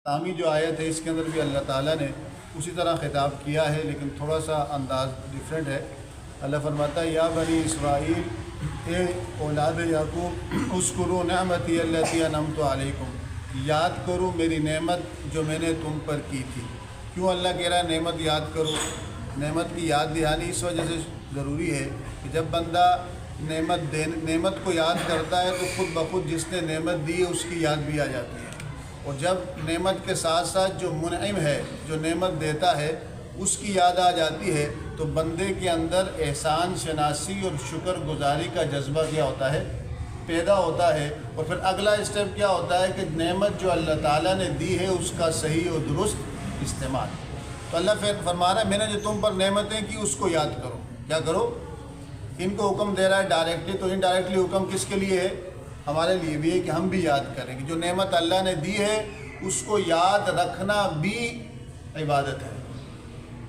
تعمی جو آیت ہے اس کے اندر بھی اللہ تعالیٰ نے اسی طرح خطاب کیا ہے، لیکن تھوڑا سا انداز ڈیفرنٹ ہے۔ اللہ فرماتا ہے یا بنی اسرائیل، اے اولاد یعقوب، اذکروا نعمتی التی انعمت علیکم، یاد کرو میری نعمت جو میں نے تم پر کی تھی۔ کیوں اللہ کہہ رہا ہے نعمت یاد کرو؟ نعمت کی یاد دہانی اس وجہ سے ضروری ہے کہ جب بندہ نعمت کو یاد کرتا ہے تو خود بخود جس نے نعمت دی ہے اس کی یاد بھی آ جاتی ہے، اور جب نعمت کے ساتھ ساتھ جو منعم ہے، جو نعمت دیتا ہے، اس کی یاد آ جاتی ہے تو بندے کے اندر احسان شناسی اور شکر گزاری کا جذبہ کیا ہوتا ہے؟ پیدا ہوتا ہے۔ اور پھر اگلا اسٹیپ کیا ہوتا ہے کہ نعمت جو اللہ تعالیٰ نے دی ہے اس کا صحیح اور درست استعمال۔ تو اللہ فرما رہا ہے میں نے جو تم پر نعمتیں کی اس کو یاد کرو۔ کیا کرو؟ ان کو حکم دے رہا ہے ڈائریکٹلی، تو انڈائریکٹلی حکم کس کے لیے ہے؟ ہمارے لیے بھی ہے کہ ہم بھی یاد کریں کہ جو نعمت اللہ نے دی ہے اس کو یاد رکھنا بھی عبادت ہے،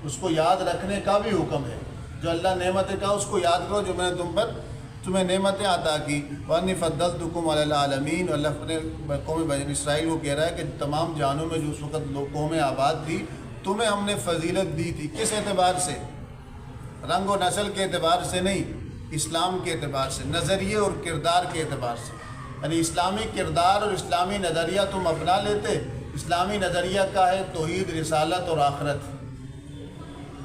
اس کو یاد رکھنے کا بھی حکم ہے۔ جو اللہ نعمتیں کا اس کو یاد کرو جو میں نے تمہیں نعمتیں عطا کی۔ وَأَنِّي فَضَّلْتُكُمْ عَلَى الْعَالَمِينَ، اللہ نے قوم بنی اسرائیل کو کہہ رہا ہے کہ تمام جانوں میں جو اس وقت قومیں آباد تھی تمہیں ہم نے فضیلت دی تھی۔ کس اعتبار سے؟ رنگ و نسل کے اعتبار سے نہیں، اسلام کے اعتبار سے، نظریے اور کردار کے اعتبار سے۔ یعنی اسلامی کردار اور اسلامی نظریہ تم اپنا لیتے۔ اسلامی نظریہ کا ہے توحید، رسالت اور آخرت۔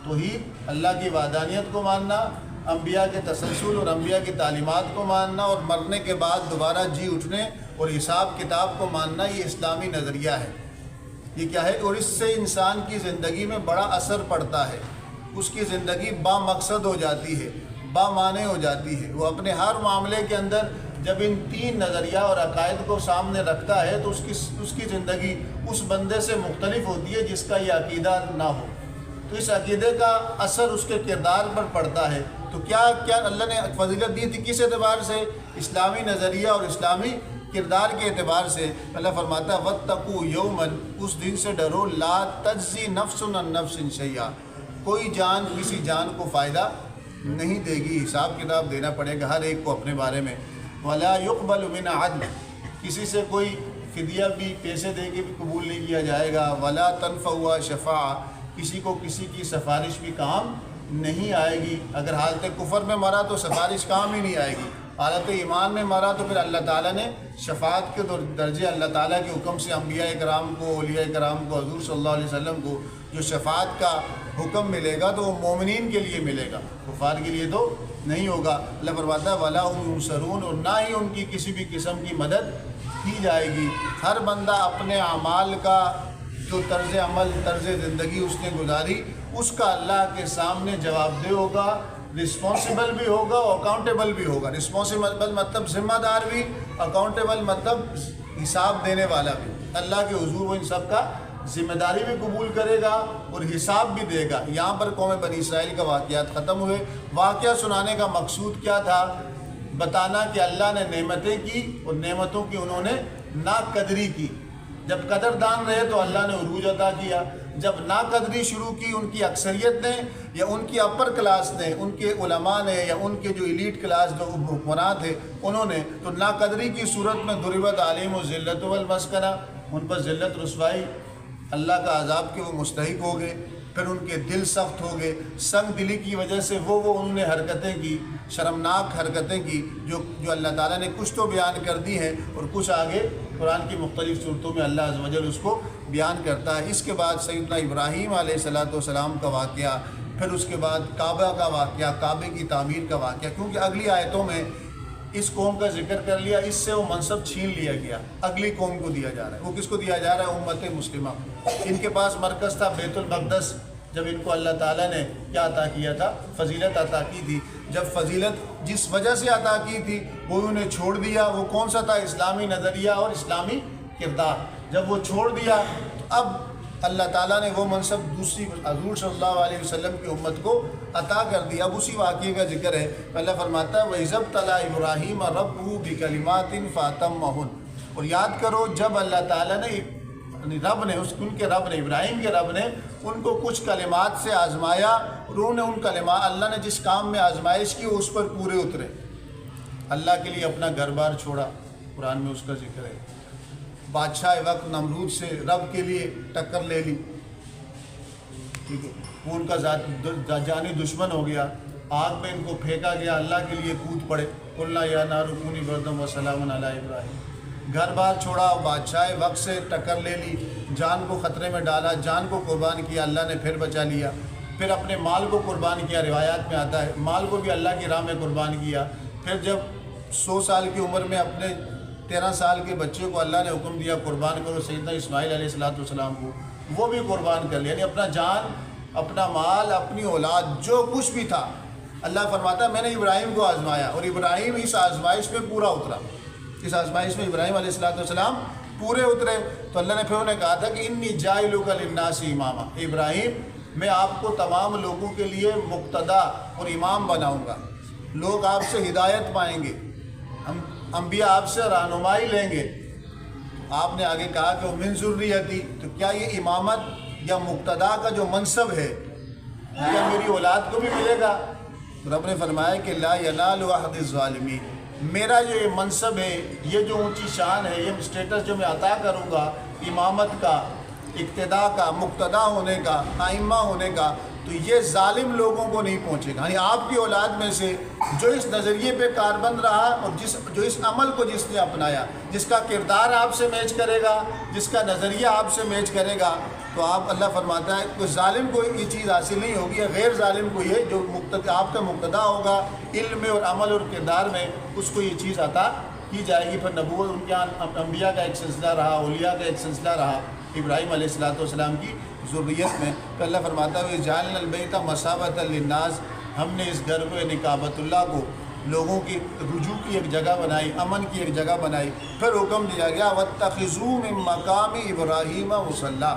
توحید، اللہ کی وحدانیت کو ماننا، انبیاء کے تسلسل اور انبیاء کی تعلیمات کو ماننا، اور مرنے کے بعد دوبارہ جی اٹھنے اور حساب کتاب کو ماننا، یہ اسلامی نظریہ ہے۔ یہ کیا ہے؟ اور اس سے انسان کی زندگی میں بڑا اثر پڑتا ہے، اس کی زندگی با مقصد ہو جاتی ہے، با معنی ہو جاتی ہے۔ وہ اپنے ہر معاملے کے اندر جب ان تین نظریہ اور عقائد کو سامنے رکھتا ہے تو اس کی زندگی اس بندے سے مختلف ہوتی ہے جس کا یہ عقیدہ نہ ہو۔ تو اس عقیدے کا اثر اس کے کردار پر پڑتا ہے۔ تو کیا اللہ نے فضیلت دی تھی؟ کس اعتبار سے؟ اسلامی نظریہ اور اسلامی کردار کے اعتبار سے۔ اللہ فرماتا ہے وَاتَّقُوا يَوْمًا، اس دن سے ڈرو، لا تجزی نفس عن نفس شیئا، کوئی جان کسی جان کو فائدہ نہیں دے گی، حساب کتاب دینا پڑے گا ہر ایک کو اپنے بارے میں۔ وَلَا يُقْبَلُ مِنْ عَدْلٍ، کسی سے کوئی فدیہ بھی پیسے دے کے بھی قبول نہیں کیا جائے گا۔ وَلَا تَنْفَعُهَا شَفَاعَةٌ، کسی کو کسی کی سفارش بھی کام نہیں آئے گی۔ اگر حالت کفر میں مرا تو سفارش کام ہی نہیں آئے گی، حالت ایمان میں مرا تو پھر اللہ تعالیٰ نے شفاعت کے درجے اللہ تعالیٰ کے حکم سے انبیاء کرام کو، اولیاء کرام کو، حضور صلی اللہ علیہ وسلم کو جو شفاعت کا حکم ملے گا تو وہ مومنین کے لیے ملے گا، کفار کے لیے تو نہیں ہوگا۔ اللہ فرماتا ہے وَلَا هُمْ يُنصَرُونَ، اور نہ ہی ان کی کسی بھی قسم کی مدد کی جائے گی۔ ہر بندہ اپنے اعمال کا جو طرز عمل، طرز زندگی اس نے گزاری، اس کا اللہ کے سامنے جواب دہ ہوگا، رسپانسیبل بھی ہوگا اور اکاؤنٹیبل بھی ہوگا۔ رسپانسیبل مطلب ذمہ دار بھی، اکاؤنٹیبل مطلب حساب دینے والا بھی۔ اللہ کے حضور وہ ان سب کا ذمہ داری بھی قبول کرے گا اور حساب بھی دے گا۔ یہاں پر قوم بنی اسرائیل کا واقعات ختم ہوئے۔ واقعہ سنانے کا مقصود کیا تھا؟ بتانا کہ اللہ نے نعمتیں کی اور نعمتوں کی انہوں نے ناقدری کی۔ جب قدردان رہے تو اللہ نے عروج عطا کیا، جب ناقدری شروع کی ان کی اکثریت نے یا ان کی اپر کلاس نے، ان کے علماء نے یا ان کے جو ایلیٹ کلاس جو حکمران تھے انہوں نے، تو ناقدری کی صورت میں ضربت علیہم الذلۃ والمسکنہ، ان پر ذلت رسوائی، اللہ کا عذاب کے وہ مستحق ہو گئے۔ پھر ان کے دل سخت ہو گئے، سنگ دلی کی وجہ سے انہوں نے حرکتیں کی، شرمناک حرکتیں کی جو اللہ تعالیٰ نے کچھ تو بیان کر دی ہیں اور کچھ آگے قرآن کی مختلف صورتوں میں اللہ عز و جل اس کو بیان کرتا ہے۔ اس کے بعد سیدنا ابراہیم علیہ السلام کا واقعہ، پھر اس کے بعد کعبہ کا واقعہ، کعبے کی تعمیر کا واقعہ، کیونکہ اگلی آیتوں میں اس قوم کا ذکر کر لیا، اس سے وہ منصب چھین لیا گیا، اگلی قوم کو دیا جا رہا ہے۔ وہ کس کو دیا جا رہا ہے؟ امت مسلمہ۔ ان کے پاس مرکز تھا بیت المقدس، جب ان کو اللہ تعالیٰ نے کیا عطا کیا تھا؟ فضیلت عطا کی تھی۔ جب فضیلت جس وجہ سے عطا کی تھی وہ انہیں چھوڑ دیا، وہ کون سا تھا؟ اسلامی نظریہ اور اسلامی کردار۔ جب وہ چھوڑ دیا تو اب اللہ تعالیٰ نے وہ منصب دوسری حضور صلی اللہ علیہ وسلم کی امت کو عطا کر دیا۔ اب اسی واقعے کا ذکر ہے۔ اللہ فرماتا ہے وَإِذِ ابْتَلَىٰ إِبْرَاهِيمَ رَبُّهُ بِكَلِمَاتٍ فَأَتَمَّهُنَّ، اور یاد کرو جب اللہ تعالیٰ نے ان کے رب نے ابراہیم کے رب نے ان کو کچھ کلمات سے آزمایا، اور انہوں نے ان کلمات، اللہ نے جس کام میں آزمائش کی اس پر پورے اترے۔ اللہ کے لیے اپنا گھر بار چھوڑا، قرآن میں اس کا ذکر ہے۔ بادشاہ وقت نمرود سے رب کے لیے ٹکر لے لی، ٹھیک ہے، وہ ان کا جانی دشمن ہو گیا، آگ میں ان کو پھینکا گیا، اللہ کے لیے کود پڑے، قلنا یا نار کونی بردم وسلام علی ابراہیم، گھر بار چھوڑا، بادشاہ وقت سے ٹکر لے لی، جان کو خطرے میں ڈالا، جان کو قربان کیا، اللہ نے پھر بچا لیا، پھر اپنے مال کو قربان کیا، روایات میں آتا ہے مال کو بھی اللہ کی راہ میں قربان کیا، پھر جب 100 سال کی عمر میں اپنے 13 سال کے بچے کو اللہ نے حکم دیا قربان کرو، سیدنا اسماعیل علیہ السلام کو، وہ بھی قربان کر لیا، یعنی اپنا جان، اپنا مال، اپنی اولاد، جو کچھ بھی تھا، اللہ فرماتا ہے میں نے ابراہیم کو آزمایا، اور ابراہیم اس آزمائش میں پورا اترا، اس آزمائش میں ابراہیم علیہ السلام پورے اترے، تو اللہ نے پھر انہیں کہا تھا کہ انی جاعلک للناس اماما، ابراہیم میں آپ کو تمام لوگوں کے لیے مقتدا اور امام بناؤں گا، لوگ آپ سے ہدایت پائیں گے، انبیاء آپ سے رہنمائی لیں گے۔ آپ نے آگے کہا کہ وہ من ذریتی، تو کیا یہ امامت یا مقتدا کا جو منصب ہے کیا میری اولاد کو بھی ملے گا؟ رب نے فرمایا کہ لا ینال عہد الظالمین، میرا جو یہ منصب ہے، یہ جو اونچی شان ہے، یہ اسٹیٹس جو میں عطا کروں گا امامت کا، اقتداء کا، مقتدا ہونے کا، ائمہ ہونے کا، تو یہ ظالم لوگوں کو نہیں پہنچے گا، یعنی آپ کی اولاد میں سے جو اس نظریے پہ کاربند رہا اور جو اس عمل کو جس نے اپنایا، جس کا کردار آپ سے میچ کرے گا، جس کا نظریہ آپ سے میچ کرے گا، تو آپ اللہ فرماتا ہے کوئی ظالم کو یہ چیز حاصل نہیں ہوگی، یا غیر ظالم کو یہ جو آپ کا مقتدا ہوگا علم میں اور عمل اور کردار میں، اس کو یہ چیز عطا کی جائے گی۔ پھر نبوت ان کے انبیاء کا ایک سلسلہ رہا، اولیاء کا ایک سلسلہ رہا ابراہیم علیہ السلام کی ذریت میں، تو اللہ فرماتا ہے جعلنا البیت مثابۃ للناس، ہم نے اس گھر کو یعنی کعبۃ اللہ کو لوگوں کی رجوع کی ایک جگہ بنائی، امن کی ایک جگہ بنائی۔ پھر حکم دیا گیا واتخذوا من مقام ابراہیم مصلی،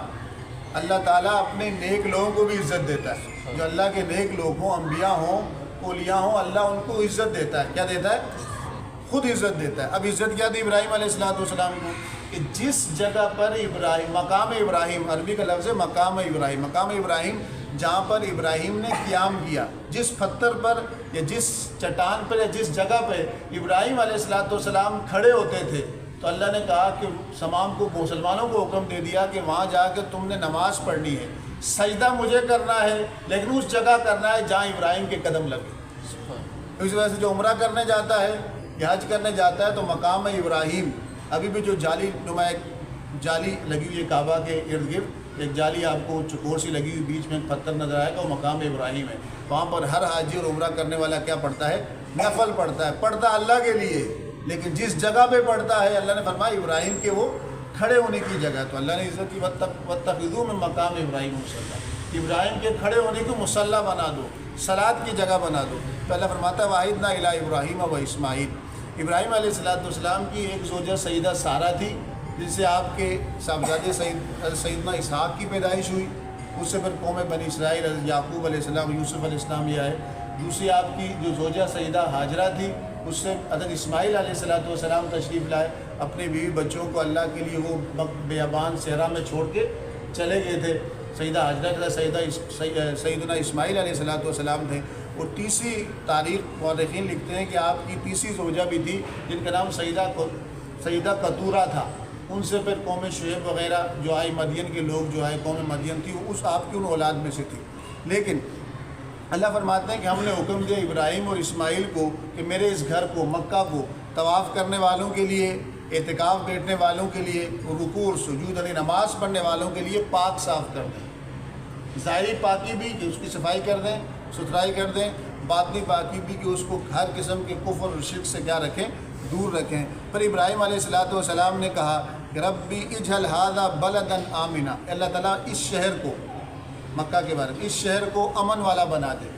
اللہ تعالیٰ اپنے نیک لوگوں کو بھی عزت دیتا ہے، جو اللہ کے نیک لوگ ہوں، انبیاء ہوں، اولیاء ہوں، اللہ ان کو عزت دیتا ہے۔ کیا دیتا ہے؟ خود عزت دیتا ہے۔ اب عزت کیا دی ابراہیم علیہ السلام کو کہ جس جگہ پر ابراہیم، مقام ابراہیم عربی کا لفظ ہے مقام ابراہیم، مقام ابراہیم جہاں پر ابراہیم نے قیام کیا، جس پتھر پر یا جس چٹان پر یا جس جگہ پہ ابراہیم علیہ السلام کھڑے ہوتے تھے، تو اللہ نے کہا کہ تمام کو مسلمانوں کو حکم دے دیا کہ وہاں جا کے تم نے نماز پڑھنی ہے، سجدہ مجھے کرنا ہے، لیکن اس جگہ کرنا ہے جہاں ابراہیم کے قدم لگے۔ اس وجہ سے جو عمرہ کرنے جاتا ہے یا حج کرنے جاتا ہے تو مقام ابراہیم، ابھی بھی جو جالی جالی لگی ہوئی ہے کعبہ کے ارد گرد، ایک جالی آپ کو چکور سی لگی ہوئی بیچ میں پتھر نظر آئے گا، وہ مقام ابراہیم ہے۔ وہاں پر ہر حاجی اور عمرہ کرنے والا کیا پڑھتا ہے؟ نفل پڑھتا ہے، پڑھتا اللہ کے لیے، لیکن جس جگہ پہ پڑھتا ہے اللہ نے فرمایا ابراہیم کے وہ کھڑے ہونے کی جگہ، تو اللہ نے عزت کی واتخذوا من مقام ابراہیم مصلی، ابراہیم کے کھڑے ہونے کو مصلی بنا دو، صلاۃ کی جگہ بنا دو۔ تو اللہ فرماتا ہے وَعِدْنَا إِلَىٰ إِبْرَاهِيمَ وَإِسْمَاعِيلَ، ابراہیم علیہ السلام کی ایک زوجہ سیدہ سارہ تھی، جس سے آپ کے صاحبزادے سیدنا اسحاق کی پیدائش ہوئی، اس سے پھر قوم بنی اسرائیل یعقوب علیہ السلام، یوسف علیہ السلام یہ آئے۔ دوسری آپ کی جو زوجہ سیدہ ہاجرہ تھی، اس سے حضرت اسماعیل علیہ السلام تشریف لائے، اپنے بیوی بچوں کو اللہ کے لیے وہ بیابان صحرا میں چھوڑ کے چلے گئے تھے۔ سیدہ ہاجرہ کے ساتھ سیدنا اسماعیل علیہ السلام تھے۔ اور تیسری تاریخ مورخین لکھتے ہیں کہ آپ کی تیسری زوجہ بھی تھی، جن کا نام سیدہ قطورہ تھا، ان سے پھر قوم شعیب وغیرہ جو آئی، مدین کے لوگ جو آئے، قوم مدین تھی، وہ اس آپ کی ان اولاد میں سے تھی۔ لیکن اللہ فرماتے ہیں کہ ہم نے حکم دیا ابراہیم اور اسماعیل کو کہ میرے اس گھر کو، مکہ کو، طواف کرنے والوں کے لیے، اعتکاف بیٹھنے والوں کے لیے، رکوع اور سجود یعنی نماز پڑھنے والوں کے لیے پاک صاف کر دیں۔ ظاہری پاکی بھی کہ اس کی صفائی کر دیں، ستھرائی کر دیں، باطنی پاکی بھی کہ اس کو ہر قسم کے کفر اور شرک سے کیا رکھیں، دور رکھیں۔ پھر ابراہیم علیہ السلام نے کہا کہ ربی اجعل ھذا بلدا آمنا، اللہ تعالیٰ اس شہر کو، مکہ کے بارے میں، اس شہر کو امن والا بنا دے،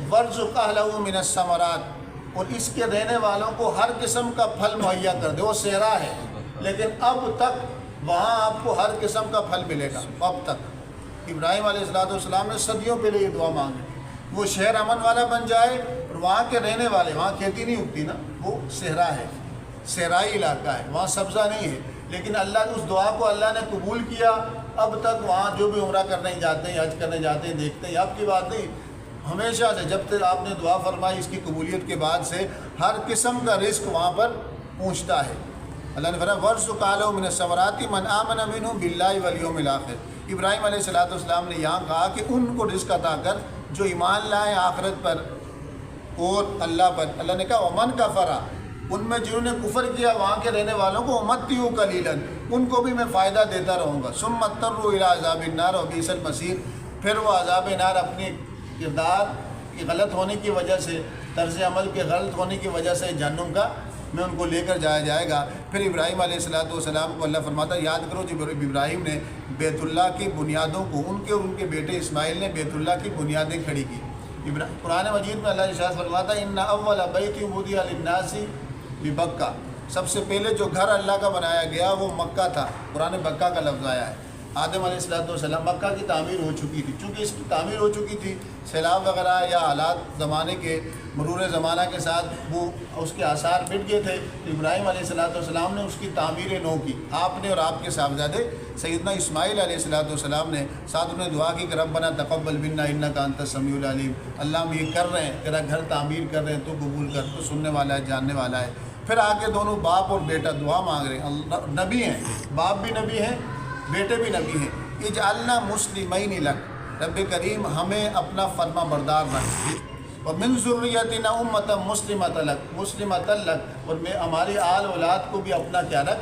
وارزق اہلہ من الثمرات، اور اس کے رہنے والوں کو ہر قسم کا پھل مہیا کر دے۔ وہ صحرا ہے لیکن اب تک وہاں آپ کو ہر قسم کا پھل ملے گا۔ اب تک ابراہیم علیہ السلام نے صدیوں پہلے یہ دعا مانگی، وہ شہر امن والا بن جائے، اور وہاں کے رہنے والے، وہاں کھیتی نہیں اگتی نا، وہ صحرا ہے، صحرائی علاقہ ہے، وہاں سبزہ نہیں ہے، لیکن اللہ اس دعا کو اللہ نے قبول کیا۔ اب تک وہاں جو بھی عمرہ کرنے جاتے ہیں، حج کرنے جاتے ہیں، دیکھتے ہیں، اب کی بات نہیں، ہمیشہ سے جب تک آپ نے دعا فرمائی اس کی قبولیت کے بعد سے ہر قسم کا رزق وہاں پر پہنچتا ہے۔ اللہ نے فرمایا وَارْزُقْ أَهْلَهُ مِنَ الثَّمَرَاتِ مَنْ آمَنَ مِنْهُمْ بِاللَّهِ وَالْيَوْمِ الْآخِرِ۔ ابراہیم علیہ السلام نے یہاں کہا کہ ان کو رزق عطا کر جو ایمان لائے آخرت پر اور اللہ پر۔ اللہ نے کہا وَمَنْ كَفَرَ، ان میں جنہوں نے کفر کیا وہاں کے رہنے والوں کو أُمَتِّعُهُ قَلِيلًا، ان کو بھی میں فائدہ دیتا رہوں گا۔ ثُمَّ اضْطَرُّوا إِلَىٰ عَذَابِ النَّارِ وَبِئْسَ الْمَصِيرُ، پھر وہ عذاب نار اپنی کردار کی غلط ہونے کی وجہ سے، طرز عمل کے غلط ہونے کی وجہ سے جہنم کا میں ان کو لے کر جایا جائے گا۔ پھر ابراہیم علیہ السلام کو اللہ فرماتا ہے یاد کرو جب ابراہیم نے بیت اللہ کی بنیادوں کو، ان کے اور ان کے بیٹے اسماعیل نے بیت اللہ کی بنیادیں کھڑی کی۔ قرآن مجید میں اللہ ارشاد فرماتا ہے ان اول بیت وضع للناس ببکہ، سب سے پہلے جو گھر اللہ کا بنایا گیا وہ مکہ تھا۔ قرآن مکہ کا لفظ آیا ہے۔ آدم علیہ السلام مکہ کی تعمیر ہو چکی تھی، چونکہ اس کی تعمیر ہو چکی تھی، سیلاب وغیرہ یا حالات زمانے کے مرور زمانہ کے ساتھ وہ اس کے آثار مٹ گئے تھے، تو ابراہیم علیہ السلام نے اس کی تعمیر نو کی، آپ نے اور آپ کے صاحبزادے سیدنا اسماعیل علیہ السلام نے۔ ساتھ انہوں نے دعا کی کہ ربنا تقبل منا انک انت السمیع العلیم، اللہ ہم یہ کر رہے ہیں، تیرا گھر تعمیر کر رہے ہیں، تو قبول کر، تو سننے والا ہے، جاننے والا ہے۔ پھر آگے دونوں باپ اور بیٹا دعا مانگ رہے ہیں، نبی ہیں، باپ بھی نبی ہیں، بیٹے بھی نبی ہیں۔ اجعلنا مسلمین لک، رب کریم ہمیں اپنا فرما بردار رکھ، ومن ذریتنا امۃ مسلمۃ لک، اور میں ہماری آل اولاد کو بھی اپنا کیا رکھ،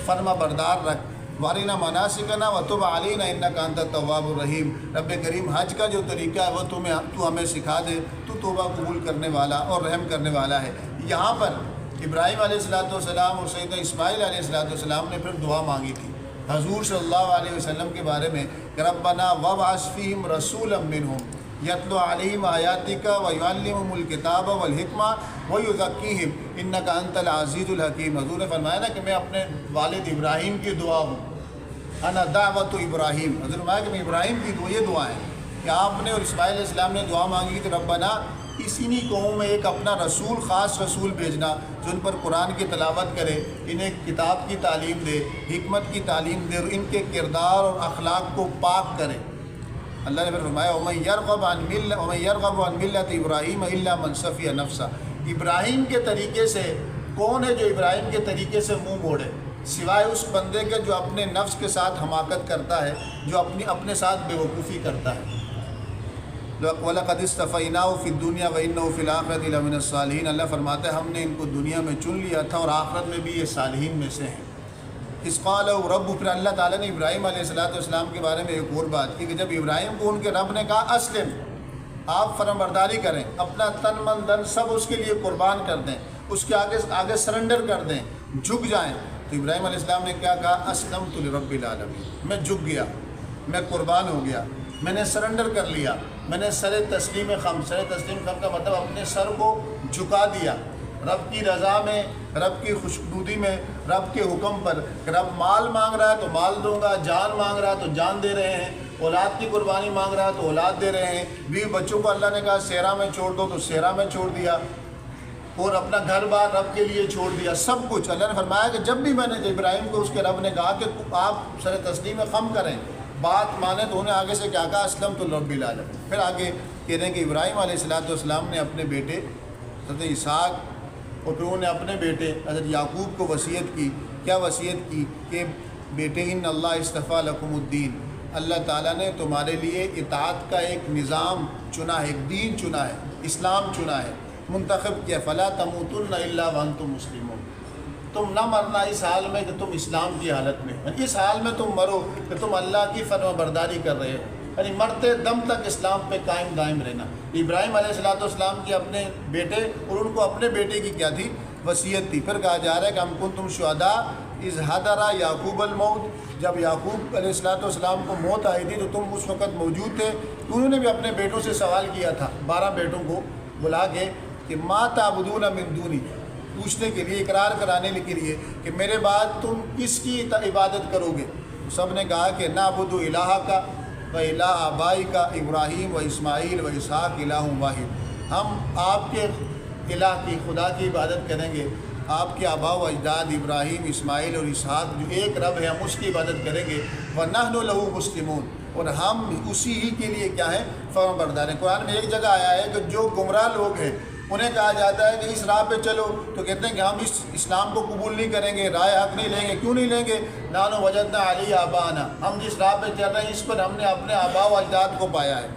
فرما بردار رکھ۔ وارنا مناسکنا وتب علینا انک انت التواب الرحیم، رب کریم حج کا جو طریقہ ہے وہ تو ہمیں سکھا دے، تو توبہ قبول کرنے والا اور رحم کرنے والا ہے۔ یہاں پر ابراہیم علیہ السلام اور سیدنا اسماعیل علیہ السلام نے پھر دعا مانگی تھی حضور صلی اللہ علیہ وسلم کے بارے میں کہ ربنا وابعث فیہم رسولا منہم یتلو علیہم آیاتک ویعلمہم الکتاب والحکمہ ویزکیہم انک انت العزیز الحکیم۔ حضور نے فرمایا نا کہ میں اپنے والد ابراہیم کی دعا ہوں، انا دعوت ابراہیم، حضور نے فرمایا کہ میں ابراہیم کی دعا، یہ دعا ہے کہ آپ نے اور اسماعیل علیہ السلام نے دعا مانگی کہ ربنا اسی قوم میں ایک اپنا رسول، خاص رسول بھیجنا جو ان پر قرآن کی تلاوت کرے، انہیں کتاب کی تعلیم دے، حکمت کی تعلیم دے، اور ان کے کردار اور اخلاق کو پاک کرے۔ اللہ نے پھر فرمایا وَمَن يَرْغَبُ عَن مِلَّةِ إِبْرَاهِيمَ إِلَّا مَنْ سَفِيَ نَفْسَهُ، ابراہیم کے طریقے سے کون ہے جو ابراہیم کے طریقے سے منہ موڑے، سوائے اس بندے کے جو اپنے نفس کے ساتھ حماقت کرتا ہے، جو اپنے ساتھ بے وقوفی کرتا ہے۔ وَلَقَدِ اصْطَفَيْنَاهُ فِي الدُّنْيَا وَإِنَّهُ فِي الْآخِرَةِ لَمِنَ الصَّالِحِينَ، اللہ فرماتا ہے ہم نے ان کو دنیا میں چن لیا تھا اور آخرت میں بھی یہ صالحین میں سے ہیں۔ اِذْ قَالَ رَبُّ، پھر اللہ تعالیٰ نے ابراہیم علیہ السلام کے بارے میں ایک اور بات کی کہ جب ابراہیم کو ان کے رب نے کہا اسلم، آپ فرمانبرداری کریں، اپنا تن من دن سب اس کے لیے قربان کر دیں، اس کے آگے سرنڈر کر دیں، جھک جائیں، تو ابراہیم علیہ السلام نے کیا کہا اسلمت لرب العالمین، میں جھک گیا، میں قربان ہو گیا، میں نے سرنڈر کر لیا، میں نے سر تسلیم خم کا مطلب اپنے سر کو جھکا دیا رب کی رضا میں، رب کی خوشنودی میں، رب کے حکم پر۔ کہ رب مال مانگ رہا ہے تو مال دوں گا، جان مانگ رہا ہے تو جان دے رہے ہیں، اولاد کی قربانی مانگ رہا ہے تو اولاد دے رہے ہیں، بیوی بچوں کو اللہ نے کہا صحرا میں چھوڑ دو تو صحرا میں چھوڑ دیا، اور اپنا گھر بار رب کے لیے چھوڑ دیا، سب کچھ۔ اللہ نے فرمایا کہ جب بھی میں نے ابراہیم کو اس کے رب نے کہا کہ آپ سر تسلیم خم کریں، بات مانے، تو انہیں آگے سے کیا کہا اسلمت لرب العالمین۔ پھر آگے کہہ رہے ہیں کہ ابراہیم علیہ السلام نے اپنے بیٹے حضرت اسحاق اور پھر انہوں نے اپنے بیٹے حضرت یعقوب کو وصیت کی، کیا وصیت کی کہ بیٹے ان اللہ اصطفیٰ لکم الدین، اللہ تعالیٰ نے تمہارے لیے اطاعت کا ایک نظام چنا ہے، ایک دین چنا ہے، اسلام چنا ہے، منتخب کیا، فلا تموتن الا وانتم مسلمون، تم نہ مرنا اس حال میں کہ تم اسلام کی حالت میں، اس حال میں تم مرو کہ تم اللہ کی فرما برداری کر رہے ہو، یعنی مرتے دم تک اسلام پہ قائم دائم رہنا۔ ابراہیم علیہ السلام کی اپنے بیٹے اور ان کو اپنے بیٹے کی کیا تھی، وصیت تھی۔ پھر کہا جا رہا ہے کہ ہم کنتم شہداء اذ حضر یعقوب الموت، جب یعقوب علیہ السلام کو موت آئی تھی تو تم اس وقت موجود تھے، انہوں نے بھی اپنے بیٹوں سے سوال کیا تھا، 12 بیٹوں کو بلا کے کہ ما تعبدون من دونی، پوچھنے کے لیے، اقرار کرانے کے لیے کہ میرے بعد تم کس کی عبادت کرو گے؟ سب نے کہا کہ نعبد الہک و الہ آبائک ابراہیم و اسماعیل و اسحاق الہ واحد، ہم آپ کے الہ کی، خدا کی عبادت کریں گے، آپ کے آباء و اجداد ابراہیم، اسماعیل اور اسحاق جو ایک رب ہے ہم اس کی عبادت کریں گے، وَنَحْنُ لَهُ مُسْلِمُونَ، اور ہم اسی ہی کے لیے کیا ہے، فرما بردار ہیں۔ قرآن میں ایک جگہ آیا ہے کہ جو گمراہ لوگ ہیں انہیں کہا جاتا ہے کہ اس راہ پہ چلو تو کہتے ہیں کہ ہم اس اسلام کو قبول نہیں کریں گے، رائے حق نہیں لیں گے۔ کیوں نہیں لیں گے؟ نانو وجدنا علی آبانا، ہم جس راہ پہ چل رہے ہیں اس پر ہم نے اپنے آبا و اجداد کو پایا ہے۔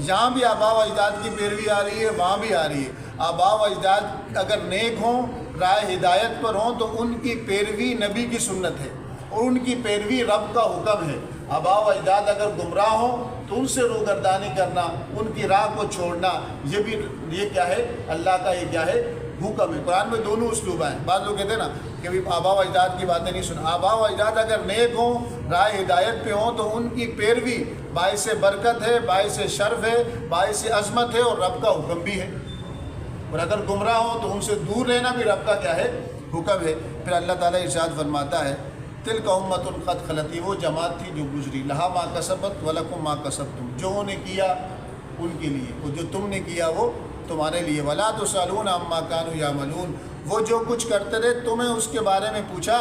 جہاں بھی آبا و اجداد کی پیروی آ رہی ہے وہاں بھی آ رہی ہے۔ آبا و اجداد اگر نیک ہوں، رائے ہدایت پر ہوں، تو ان کی پیروی نبی کی سنت ہے اور ان کی پیروی رب کا حکم ہے۔ آبا و اجداد اگر گمراہ ہوں تو ان سے روگردانی کرنا، ان کی راہ کو چھوڑنا، یہ کیا ہے؟ اللہ کا یہ کیا ہے؟ حکم ہے۔ قرآن میں دونوں اسلوب ہیں۔ بعض لوگ کہتے ہیں نا کہ آبا و اجداد کی باتیں نہیں سنا۔ آبا و اجداد اگر نیک ہوں، رائے ہدایت پہ ہوں، تو ان کی پیروی باعث برکت ہے، باعث شرف ہے، باعث عظمت ہے اور رب کا حکم بھی ہے۔ اور اگر گمراہ ہوں تو ان سے دور رہنا بھی رب کا کیا ہے؟ حکم ہے۔ پھر اللہ تعالیٰ ارشاد فرماتا ہے تلک امۃ قد خلت، وہ جماعت تھی جو گزری، لہا ما کسبت ولکم ما کسبتم، جو انہوں نے کیا ان کے لیے، وہ جو تم نے کیا وہ تمہارے لیے، ولا تسألون عما كانوا يعملون، وہ جو کچھ کرتے رہے تمہیں اس کے بارے میں پوچھا،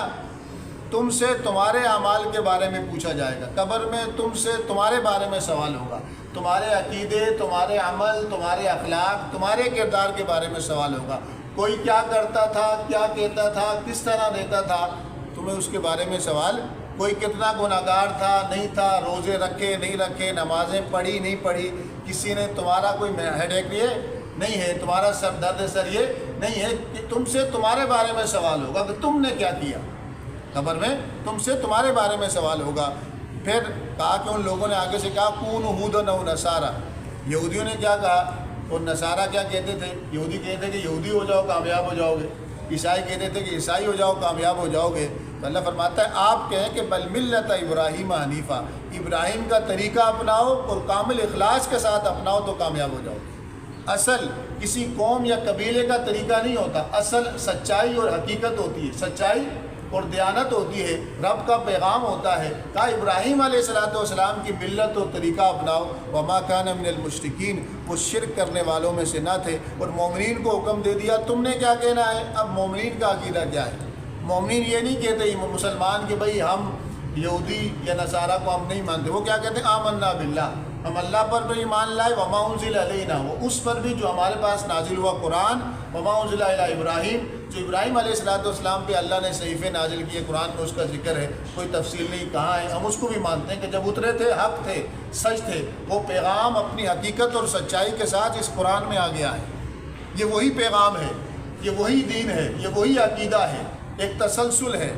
تم سے تمہارے اعمال کے بارے میں پوچھا جائے گا۔ قبر میں تم سے تمہارے بارے میں سوال ہوگا، تمہارے عقیدے، تمہارے عمل، تمہارے اخلاق، تمہارے کردار کے بارے میں سوال ہوگا۔ کوئی کیا کرتا تھا، کیا کہتا تھا، کس طرح رہتا تھا، تمہیں اس کے بارے میں سوال۔ کوئی کتنا گناہگار تھا، نہیں تھا، روزے رکھے نہیں رکھے، نمازیں پڑھی نہیں پڑھی، کسی نے تمہارا کوئی ہیڈ ایک لیے نہیں ہے، تمہارا سر درد سر یہ نہیں ہے، کہ تم سے تمہارے بارے میں سوال ہوگا کہ تم نے کیا کیا۔ قبر میں تم سے تمہارے بارے میں سوال ہوگا۔ پھر کہا کہ ان لوگوں نے آگے سے کہا کونوا ہودن او نصارا، یہودیوں نے کیا کہا؟ اور نصارہ کیا کہتے تھے؟ یہودی کہتے تھے کہ یہودی ہو جاؤ کامیاب ہو جاؤ گے، عیسائی کہتے تھے کہ عیسائی ہو جاؤ کامیاب ہو جاؤ گے۔ تو اللہ فرماتا ہے آپ کہیں کہ بل ملت ابراہیم حنیفہ، ابراہیم کا طریقہ اپناؤ اور کامل اخلاص کے ساتھ اپناؤ تو کامیاب ہو جاؤ گے۔ اصل کسی قوم یا قبیلے کا طریقہ نہیں ہوتا، اصل سچائی اور حقیقت ہوتی ہے، سچائی اور دیانت ہوتی ہے، رب کا پیغام ہوتا ہے۔ کہا ابراہیم علیہ السلام کی ملت اور طریقہ اپناؤ، وما کان من المشرکین، وہ شرک کرنے والوں میں سے نہ تھے، اور مومنین کو حکم دے دیا تم نے کیا کہنا ہے۔ اب مومنین کا عقیدہ کیا ہے؟ مومنین یہ نہیں کہتے مسلمان کہ بھئی ہم یہودی یا نصارہ کو ہم نہیں مانتے، وہ کیا کہتے ہیں آمنا باللہ، ہم اللہ پر بھی ایمان لائے، وما انزل علینا، وہ اس پر بھی جو ہمارے پاس نازل ہوا قرآن، وما انزل الی ابراہیم، جو ابراہیم علیہ السلام پہ اللہ نے صحیفے نازل کیے، قرآن میں اس کا ذکر ہے، کوئی تفصیل نہیں کہاں ہے، ہم اس کو بھی مانتے ہیں کہ جب اترے تھے حق تھے، سچ تھے، وہ پیغام اپنی حقیقت اور سچائی کے ساتھ اس قرآن میں آ گیا ہے۔ یہ وہی پیغام ہے، یہ وہی دین ہے، یہ وہی عقیدہ ہے، ایک تسلسل ہے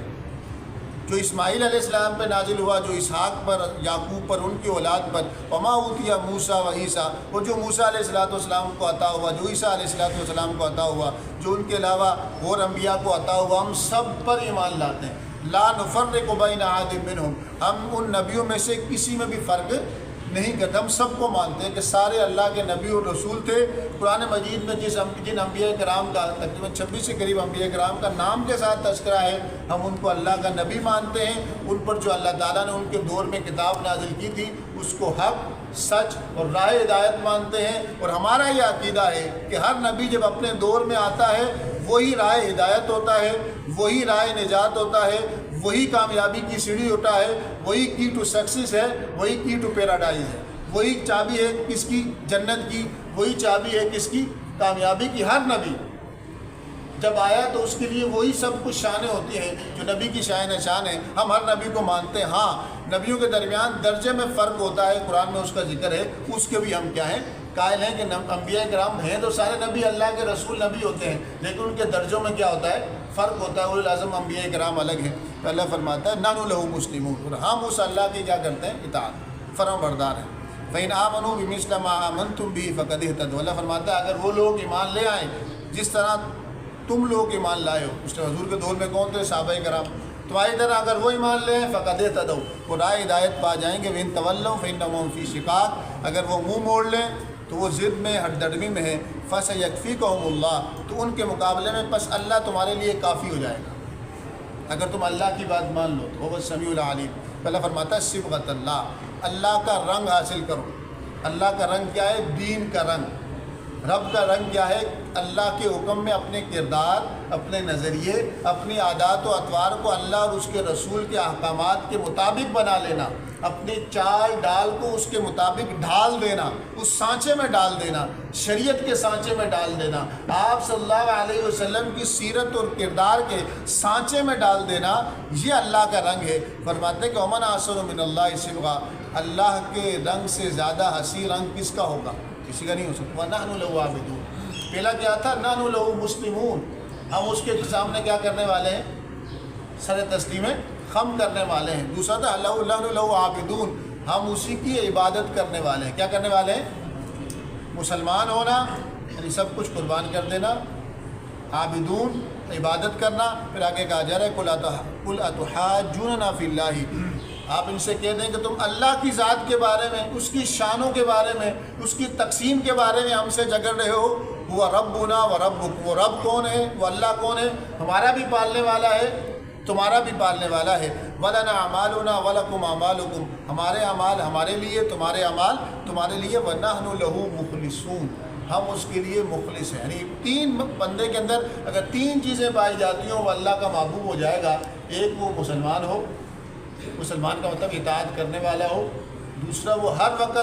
جو اسماعیل علیہ السلام پہ نازل ہوا، جو اسحاق پر، یعقوب پر، ان کی اولاد پر، وما اوتیا موسیٰ و عیسیٰ، وہ جو موسیٰ علیہ السلام کو عطا ہوا، جو عیسیٰ علیہ السلام کو عطا ہوا، جو ان کے علاوہ اور انبیاء کو عطا ہوا، ہم سب پر ایمان لاتے ہیں۔ لا نفرق بین احد منہم، ہم ان نبیوں میں سے کسی میں بھی فرق نہیں کرتے، ہم سب کو مانتے ہیں کہ سارے اللہ کے نبی اور رسول تھے۔ قرآن مجید میں جن انبیاء کرام کا تقریباً 26 سے قریب انبیاء کرام کا نام کے ساتھ تذکرہ ہے، ہم ان کو اللہ کا نبی مانتے ہیں، ان پر جو اللہ تعالیٰ نے ان کے دور میں کتاب نازل کی تھی اس کو حق، سچ اور راہ ہدایت مانتے ہیں۔ اور ہمارا یہ عقیدہ ہے کہ ہر نبی جب اپنے دور میں آتا ہے وہی راہ ہدایت ہوتا ہے، وہی راہ نجات ہوتا ہے، وہی کامیابی کی سیڑھی ہوتا ہے، وہی کی ٹو سکسیس ہے، وہی کی ٹو پیراڈائز ہے، وہی چابی ہے کس کی؟ جنت کی، وہی چابی ہے کس کی؟ کامیابی کی۔ ہر نبی جب آیا تو اس کے لیے وہی سب کچھ شانیں ہوتی ہیں جو نبی کی شان شان ہے، ہم ہر نبی کو مانتے ہیں۔ ہاں نبیوں کے درمیان درجے میں فرق ہوتا ہے، قرآن میں اس کا ذکر ہے، اس کے بھی ہم کیا ہیں؟ قائل ہیں کہ انبیاء کرام ہیں تو سارے نبی اللہ کے رسول نبی ہوتے ہیں، لیکن ان کے درجوں میں کیا ہوتا ہے؟ فرق ہوتا ہے۔ اولو العزم انبیاء کرام الگ ہیں۔ تو اللہ فرماتا ہے نحن لہ مسلمون، اور ہم اس اللہ کی کیا کرتے ہیں؟ اطاعت، فرما بردار ہیں۔ فإن آمنوا بمثل ما آمنتم به فقد اهتدوا، اللہ فرماتا ہے اگر وہ لوگ ایمان لے آئیں جس طرح تم لوگ ایمان لائے ہو، اس حضور کے دور میں کون تھے؟ صحابہ کرام، تمہاری طرح اگر وہ ایمان لیں فقد اهتدوا، وہ راہ ہدایت پا جائیں گے۔ وإن تولوا فإنهم في شقاق، اگر وہ منہ موڑ لیں تو وہ ضد میں، ہٹ درمی میں ہے۔ فسيكفيكهم الله، تو ان کے مقابلے میں پس اللہ تمہارے لیے کافی ہو جائے گا اگر تم اللہ کی بات مان لو تو وہ سمیع العلیم۔ اللہ فرماتا ہے صبغۃ اللہ، اللہ کا رنگ حاصل کرو۔ اللہ کا رنگ کیا ہے؟ دین کا رنگ۔ رب کا رنگ کیا ہے؟ اللہ کے حکم میں اپنے کردار، اپنے نظریے، اپنی عادات و اطوار کو اللہ اور اس کے رسول کے احکامات کے مطابق بنا لینا، اپنی چال ڈال کو اس کے مطابق ڈھال دینا، اس سانچے میں ڈال دینا، شریعت کے سانچے میں ڈال دینا، آپ صلی اللہ علیہ وسلم کی سیرت اور کردار کے سانچے میں ڈال دینا، یہ اللہ کا رنگ ہے۔ فرماتے ہیں کہ ومن احسن من اللہ صبغا، اللہ کے رنگ سے زیادہ حسین رنگ کس کا ہوگا؟ کسی کا نہیں ہو سکتا۔ وَنَحْنُ لَهُ عَابِدُونَ، پہلا کیا تھا؟ نحن لَهُ مسلمون، ہم اس کے سامنے کیا کرنے والے ہیں؟ سر تسلیم خم کرنے والے ہیں۔ دوسرا تھا نحن لَهُ عَابِدُونَ، ہم اسی کی عبادت کرنے والے ہیں۔ کیا کرنے والے ہیں؟ مسلمان ہونا یعنی سب کچھ قربان کر دینا، عابدون عبادت کرنا۔ پھر آگے کہا جا رہا ہے قُلْ أَتُحَاجُّونَنَا فِي اللَّهِ، آپ ان سے کہہ دیں کہ تم اللہ کی ذات کے بارے میں، اس کی شانوں کے بارے میں، اس کی تقسیم کے بارے میں ہم سے جھگڑ رہے ہو۔ وہ ربنا و ربکم، وہ رب کون ہے؟ وہ اللہ کون ہے؟ ہمارا بھی پالنے والا ہے، تمہارا بھی پالنے والا ہے۔ وَلَنَا أَعْمَالُنَا وَلَكُمْ أَعْمَالُكُمْ، ہمارے اعمال ہمارے لیے، تمہارے اعمال تمہارے لیے۔ وَنَحْنُ لَهُ مُخْلِصُونَ، ہم اس کے لیے مخلص ہیں۔ یعنی تین بندے کے اندر اگر تین چیزیں پائی جاتی ہوں وہ اللہ کا محبوب ہو جائے گا۔ ایک وہ مسلمان ہو، مسلمان کا مطلب اطاعت کرنے والا ہو، دوسرا وہ ہر وقت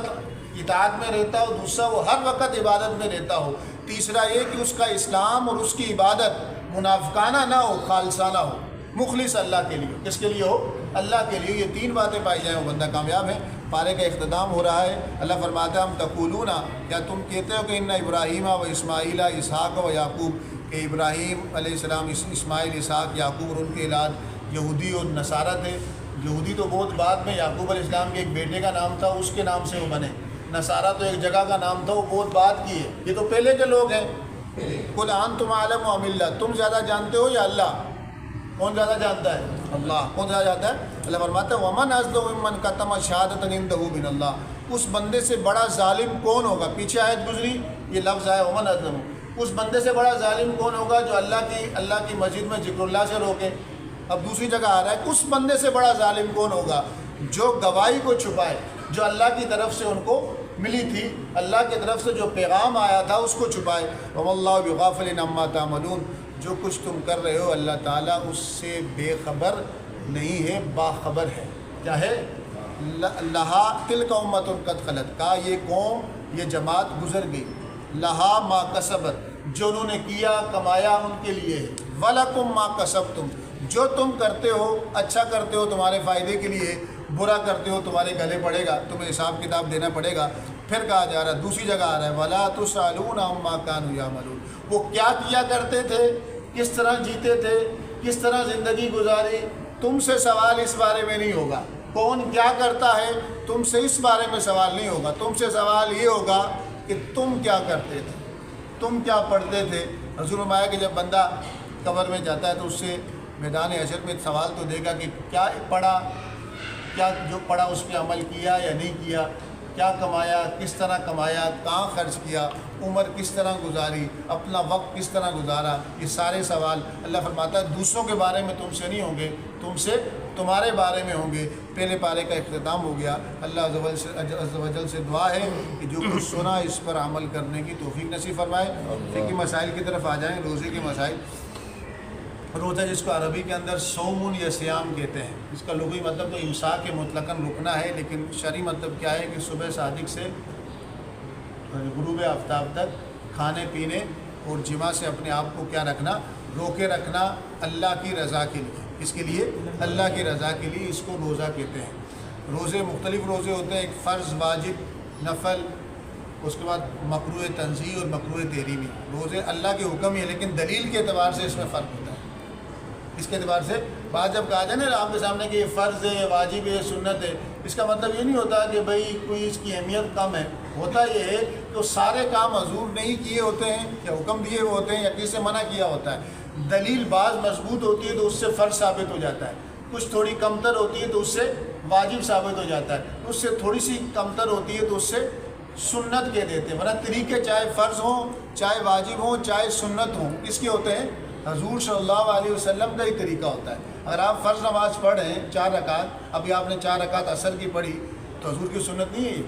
اطاعت میں رہتا ہو، دوسرا وہ ہر وقت عبادت میں رہتا ہو، تیسرا یہ کہ اس کا اسلام اور اس کی عبادت منافقانہ نہ ہو، خالصانہ ہو، مخلص اللہ کے لیے۔ کس کے لیے ہو؟ اللہ کے لیے۔ یہ تین باتیں پائی جائیں وہ بندہ کامیاب ہے۔ پارے کا اختتام ہو رہا ہے۔ اللہ فرماتا ہے ہم تقولون، کیا تم کہتے ہو کہ ان ابراہیم و اسماعیل اسحاق و یعقوب، کہ ابراہیم علیہ السلام، اسماعیل، اسحاق، یعقوب اور ان کے اولاد یہودی اور نصارہ تھے۔ یہودی تو بہت بعد میں، یعقوب علیہ السلام کے ایک بیٹے کا نام تھا، اس کے نام سے وہ بنے۔ نصارہ تو ایک جگہ کا نام تھا، وہ بہت بعد کی ہے، یہ تو پہلے کے لوگ ہیں۔ قُلْ أَنْتُمْ أَعْلَمُ أَمِ اللَّهُ، تم زیادہ جانتے ہو یا اللہ؟ کون زیادہ جانتا ہے؟ اللہ۔ کون زیادہ جانتا ہے؟ اللہ فرماتا ہے وَمَنْ أَظْلَمُ مِمَّنْ كَتَمَ شَهَادَةً عِندَهُ مِنَ اللَّهِ، اس بندے سے بڑا ظالم کون ہوگا؟ پیچھے آیت گزری، یہ لفظ آیا وَمَنْ أَظْلَمُ، اس بندے سے بڑا ظالم کون ہوگا جو اللہ کی مسجد میں ذکر اللہ سے روکے۔ اب دوسری جگہ آ رہا ہے اس بندے سے بڑا ظالم کون ہوگا جو گواہی کو چھپائے، جو اللہ کی طرف سے ان کو ملی تھی، اللہ کی طرف سے جو پیغام آیا تھا اس کو چھپائے۔ وَمَا اللَّهُ بِغَافِلٍ عَمَّا تَعْمَلُونَ، جو کچھ تم کر رہے ہو اللہ تعالیٰ اس سے بے خبر نہیں ہے، باخبر ہے۔ کیا ہے؟ لہا تلک امۃ قد خلت، کا یہ قوم، یہ جماعت گزر گئی، لہا ما کسبت، جو انہوں نے کیا کمایا ان کے لیے ہے، وَلَكُمْ مَا كَسَبْتُمْ، جو تم کرتے ہو اچھا کرتے ہو تمہارے فائدے کے لیے، برا کرتے ہو تمہارے گلے پڑے گا، تمہیں حساب کتاب دینا پڑے گا۔ پھر کہا جا رہا ہے دوسری جگہ آ رہا ہے وَلَا تُسْأَلُونَ عَمَّا كَانُوا يَعْمَلُونَ، وہ کیا کیا کرتے تھے، کس طرح جیتے تھے، کس طرح زندگی گزاری، تم سے سوال اس بارے میں نہیں ہوگا۔ کون کیا کرتا ہے تم سے اس بارے میں سوال نہیں ہوگا، تم سے سوال یہ ہوگا کہ تم کیا کرتے تھے، تم کیا پڑھتے تھے۔ حضور فرمایا کہ جب بندہ قبر میں جاتا ہے تو اس سے میدان حشر میں سوال تو دے گا کہ کیا پڑھا، کیا جو پڑھا اس پہ عمل کیا یا نہیں کیا، کیا کمایا، کس طرح کمایا، کہاں خرچ کیا، عمر کس طرح گزاری، اپنا وقت کس طرح گزارا۔ یہ سارے سوال اللہ فرماتا ہے دوسروں کے بارے میں تم سے نہیں ہوں گے، تم سے تمہارے بارے میں ہوں گے۔ پہلے پارے کا اختتام ہو گیا۔ اللہ عز و جل سے دعا ہے کہ جو کچھ سنا اس پر عمل کرنے کی توفیق نصیب فرمائے۔ فقہی مسائل کی طرف آ جائیں، روزے کے مسائل۔ روزہ جس کو عربی کے اندر صوم یا سیام کہتے ہیں، اس کا لغوی مطلب تو امساک کے مطلقاً رکنا ہے، لیکن شرعی مطلب کیا ہے کہ صبح صادق سے غروب آفتاب تک کھانے پینے اور جماع سے اپنے آپ کو کیا رکھنا، روکے رکھنا اللہ کی رضا کے لیے۔ اس کے لیے اللہ کی رضا کے لیے اس کو روزہ کہتے ہیں۔ روزے مختلف روزے ہوتے ہیں، ایک فرض، واجب، نفل، اس کے بعد مکروہ تنزیہ اور مکروہ تحریمی۔ روزے اللہ کے حکم ہی ہے لیکن دلیل کے اعتبار سے اس میں فرق ہوتا ہے۔ اس کے اعتبار سے بعض جب کہا جائے نا آپ کے سامنے کہ یہ فرض ہے، واجب ہے، سنت ہے، اس کا مطلب یہ نہیں ہوتا کہ بھئی کوئی اس کی اہمیت کم ہے۔ ہوتا یہ ہے کہ وہ سارے کام حضور نہیں کیے ہوتے ہیں یا حکم دیے ہوئے ہوتے ہیں یا کسی سے منع کیا ہوتا ہے۔ دلیل بعض مضبوط ہوتی ہے تو اس سے فرض ثابت ہو جاتا ہے، کچھ تھوڑی کمتر ہوتی ہے تو اس سے واجب ثابت ہو جاتا ہے، اس سے تھوڑی سی کمتر ہوتی ہے تو اس سے سنت کہہ دیتے ہیں۔ ورنہ طریقے چاہے فرض ہوں، چاہے واجب ہوں، چاہے سنت ہوں، کس کے ہوتے ہیں؟ حضور صلی اللہ علیہ وسلم کا ہی طریقہ ہوتا ہے۔ اگر آپ فرض نماز پڑھ رہے ہیں 4 رکعت، ابھی آپ نے 4 رکعت عصر کی پڑھی تو حضور کی سنت نہیں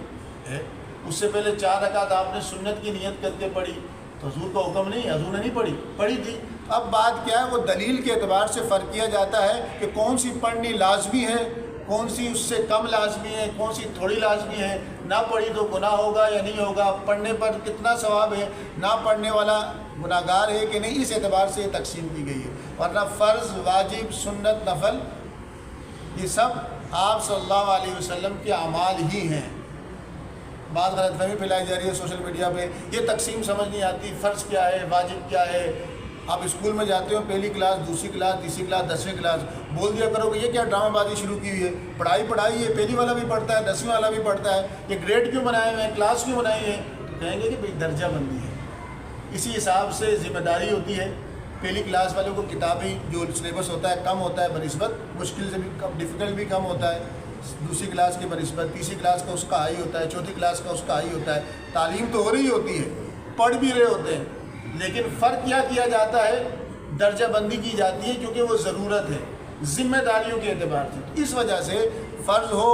ہے۔ اس سے پہلے 4 رکعت آپ نے سنت کی نیت کر کے پڑھی تو حضور کا حکم نہیں، حضور نے نہیں پڑھی تھی۔ اب بات کیا ہے، وہ دلیل کے اعتبار سے فرق کیا جاتا ہے کہ کون سی پڑھنی لازمی ہے، کون سی اس سے کم لازمی ہے، کون سی تھوڑی لازمی ہے، نہ پڑھی تو گناہ ہوگا یا نہیں ہوگا، پڑھنے پر کتنا ثواب ہے، نہ پڑھنے والا گناہ گار ہے کہ نہیں، اس اعتبار سے یہ تقسیم کی گئی ہے۔ ورنہ فرض، واجب، سنت، نفل یہ سب آپ صلی اللہ علیہ وسلم کے اعمال ہی ہیں۔ بعض غلط فہمی پھیلائی جا رہی ہے سوشل میڈیا پہ، یہ تقسیم سمجھ نہیں آتی، فرض کیا ہے، واجب کیا ہے۔ آپ اسکول میں جاتے ہو، پہلی کلاس، دوسری کلاس، تیسری کلاس، 10ویں کلاس، بول دیا کرو کہ یہ کیا ڈرامہ بازی شروع کی ہوئی ہے، پڑھائی ہے، پہلی والا بھی پڑھتا ہے، 10ویں والا بھی پڑھتا ہے، یہ گریڈ کیوں بنائے ہوئے ہیں، کلاس کیوں بنائی ہے؟ تو کہیں گے کہ بھئی درجہ بندی ہے، اسی حساب سے ذمہ داری ہوتی ہے۔ پہلی کلاس والوں کو کتابی جو سلیبس ہوتا ہے کم ہوتا ہے بنسبت، مشکل سے بھی کم، ڈیفیکلٹ بھی کم ہوتا ہے دوسری کلاس کے بنسبت، تیسری کلاس کا اس کا ہائی ہوتا ہے، چوتھی کلاس کا اس کا ہائی ہوتا ہے۔ تعلیم تو ہو رہی ہوتی ہے، پڑھ بھی رہے ہوتے ہیں، لیکن فرق کیا جاتا ہے، درجہ بندی کی جاتی ہے، کیونکہ وہ ضرورت ہے ذمہ داریوں کے اعتبار سے۔ اس وجہ سے فرض ہو،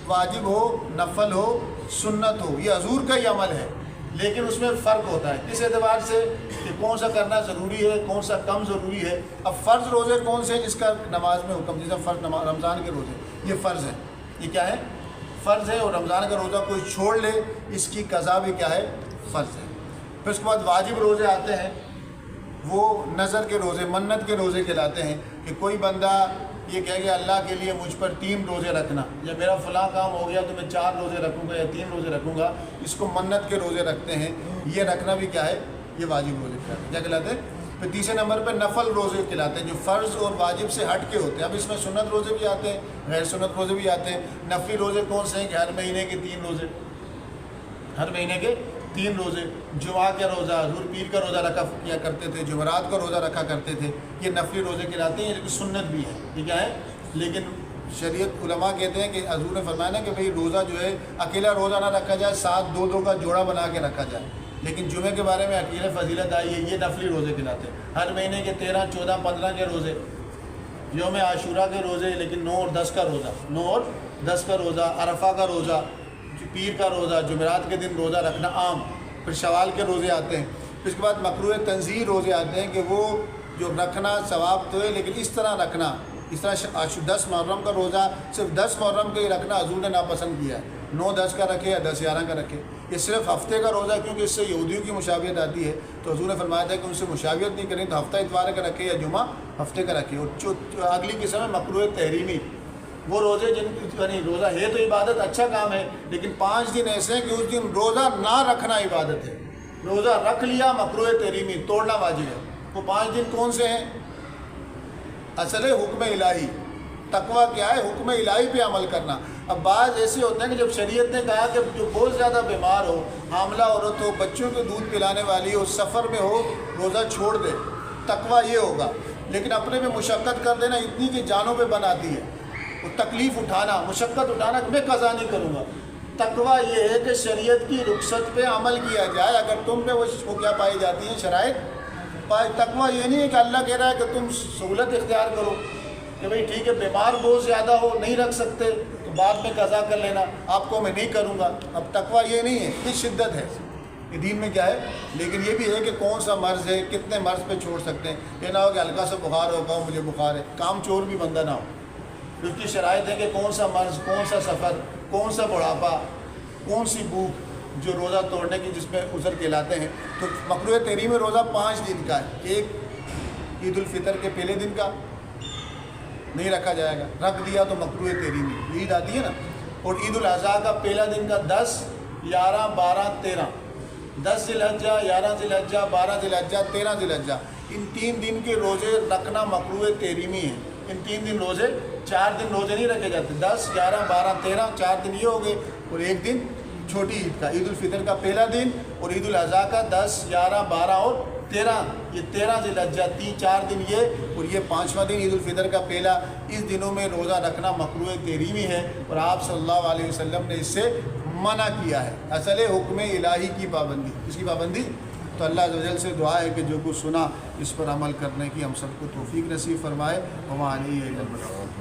واجب ہو، نفل ہو، سنت ہو، یہ حضور کا ہی عمل ہے، لیکن اس میں فرق ہوتا ہے کس اعتبار سے کہ کون سا کرنا ضروری ہے، کون سا کم ضروری ہے۔ اب فرض روزے کون سے جس کا نماز میں حکم، جیسا فرض رمضان کے روزے، یہ فرض ہے، یہ کیا ہے، فرض ہے، اور رمضان کا روزہ کوئی چھوڑ لے اس کی قضا بھی کیا ہے، فرض ہے۔ پھر اس کے بعد واجب روزے آتے ہیں، وہ نظر کے روزے، منت کے روزے کہلاتے ہیں، کہ کوئی بندہ یہ کہے کہ اللہ کے لیے مجھ پر 3 روزے رکھنا، یا میرا فلاں کام ہو گیا تو میں 4 روزے رکھوں گا یا 3 روزے رکھوں گا، اس کو منت کے روزے رکھتے ہیں، یہ رکھنا بھی کیا ہے، یہ واجب روزے کہلاتے ہیں۔ کیا کہلاتے ہیں؟ پھر تیسرے نمبر پہ نفل روزے کہلاتے ہیں، جو فرض اور واجب سے ہٹ کے ہوتے ہیں۔ اب اس میں سنت روزے بھی آتے ہیں، غیر سنت روزے بھی آتے ہیں۔ نفلی روزے کون سے ہیں کہ ہر مہینے کے 3 روزے، ہر مہینے کے 3 روزے، جمعہ کا روزہ، حضور پیر کا روزہ رکھا کیا کرتے تھے، جمعرات کا روزہ رکھا کرتے تھے، یہ نفلی روزے کہلاتے ہیں، لیکن سنت بھی ہے، یہ کیا ہے، لیکن شریعت علماء کہتے ہیں کہ حضور نے فرمایا نا کہ بھئی روزہ جو ہے اکیلا روزہ نہ رکھا جائے، 7 2 کا جوڑا بنا کے رکھا جائے، لیکن جمعے کے بارے میں اکیلے فضیلت آئی ہے، یہ نفلی روزے کہلاتے ہیں۔ ہر مہینے کے 13 14 15 کے روزے، یوم عاشورہ کے روزے، لیکن 9 اور 10 کا روزہ، 9 اور 10 کا روزہ، عرفہ کا روزہ، پیر کا روزہ، جمعرات کے دن روزہ رکھنا عام۔ پھر شوال کے روزے آتے ہیں، پھر اس کے بعد مکروہ تنظیر روزے آتے ہیں، کہ وہ جو رکھنا ثواب تو ہے لیکن اس طرح رکھنا، اس طرح 10 محرم کا روزہ صرف 10 محرم کا ہی رکھنا حضور نے ناپسند کیا ہے، 9 10 کا رکھے یا 10 11 کا رکھے۔ یہ صرف ہفتے کا روزہ ہے، کیونکہ اس سے یہودیوں کی مشابہت آتی ہے، تو حضور نے فرمایا تھا کہ ان سے مشابہت نہیں کریں تو ہفتہ اتوار کا رکھے یا جمعہ ہفتے کا رکھے۔ اور اگلی قسم ہے مکروہ تحریمی، وہ روزے جن یعنی روزہ ہے تو عبادت، اچھا کام ہے، لیکن 5 دن ایسے ہیں کہ اس دن روزہ نہ رکھنا عبادت ہے، روزہ رکھ لیا مکروہ تحریمی، توڑنا واجب ہے۔ وہ 5 دن کون سے ہیں؟ اصل ہے حکم الہی، تقویٰ کیا ہے، حکم الہی پہ عمل کرنا۔ اب بعض ایسے ہوتے ہیں کہ جب شریعت نے کہا کہ جو بہت زیادہ بیمار ہو، حاملہ عورت ہو، بچوں کو دودھ پلانے والی ہو، سفر میں ہو، روزہ چھوڑ دے، تقویٰ یہ ہوگا، لیکن اپنے میں مشقت کر دینا اتنی کہ جانوں پہ بناتی ہے، وہ تکلیف اٹھانا، مشقت اٹھانا کہ میں قضا نہیں کروں گا۔ تقویٰ یہ ہے کہ شریعت کی رخصت پہ عمل کیا جائے، اگر تم پہ وہ کیا پائی جاتی ہیں، شرائط۔ تقویٰ یہ نہیں ہے کہ اللہ کہہ رہا ہے کہ تم سہولت اختیار کرو، کہ بھئی ٹھیک ہے بیمار بہت زیادہ ہو، نہیں رکھ سکتے تو بعد میں قضا کر لینا، آپ کو میں نہیں کروں گا۔ اب تقویٰ یہ نہیں ہے، یہ شدت ہے، یہ دین میں کیا ہے، لیکن یہ بھی ہے کہ کون سا مرض ہے، کتنے مرض پہ چھوڑ سکتے ہیں۔ یہ نہ ہو کہ ہلکا سا بخار ہو، کہو مجھے بخار ہے، کام چور بھی بندہ نہ ہو۔ اس کی شرائط ہے کہ کون سا مرض، کون سا سفر، کون سا بڑھاپا، کون سی بھوک جو روزہ توڑنے کی جس میں عذر کہلاتے ہیں۔ تو مکروہ تحریم روزہ 5 دن کا ہے، ایک عید الفطر کے پہلے دن کا نہیں رکھا جائے گا، رکھ دیا تو مکروہ تحریمی، عید آتی ہے نا، اور عید الاضحیٰ کا پہلا دن کا 10 11 12 13، 10 ذی الحجہ، 11 ذی الحجہ، 12 ذی الحجہ، 13 ذی الحجہ، ان 3 دن کے روزے رکھنا مکروہ تحریمی ہے۔ ان 3 دن روزے، 4 دن روزے نہیں رکھے جاتے، 10 11 12 13، 4 دن یہ ہو گئے، اور ایک دن چھوٹی عید کا، عید الفطر کا پہلا دن، اور عید الاضحیٰ کا 10 11 12 اور 13، یہ 13 ذی الحجہ، 4 دن یہ، اور یہ 5واں دن عید الفطر کا پہلا۔ اس دنوں میں روزہ رکھنا مکروہ تحریمی ہے، اور آپ صلی اللہ علیہ وسلم نے اس سے منع کیا ہے۔ اصل حکم الہی کی پابندی، اس کی پابندی۔ تو اللہ عز و جل سے دعا ہے کہ جو کچھ سنا اس پر عمل کرنے کی ہم سب کو توفیق نصیب فرمائے۔ وما علیہ الا البلاغ۔